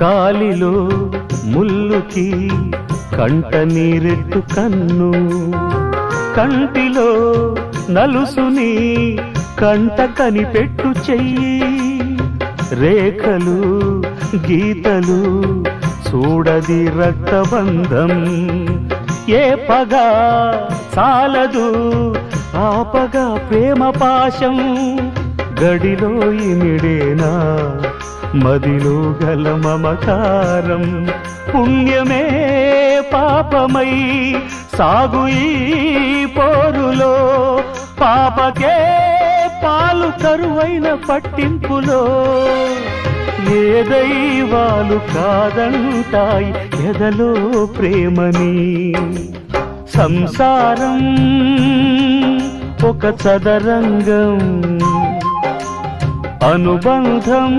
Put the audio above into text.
కాలిలో ముల్లుకి కంట నీరెట్టు కన్ను, కంటిలో నలుసుని కంట కనిపెట్టు చెయ్యి, రేఖలు గీతలు చూడది రక్తబంధం, ఏ పగ చాలదు ఆపగా ప్రేమ పాశం, గడిలో ఇమిడేనా మదిలో గల మమకారం, పుణ్యమే పాపమై సాగు ఈ పోరులో, పాపకే పాలు కరువైన పట్టింపులో, ఏ దైవాలు కాదంటాయి ఎదలో ప్రేమని, సంసారం ఒక చదరంగం అనుబంధం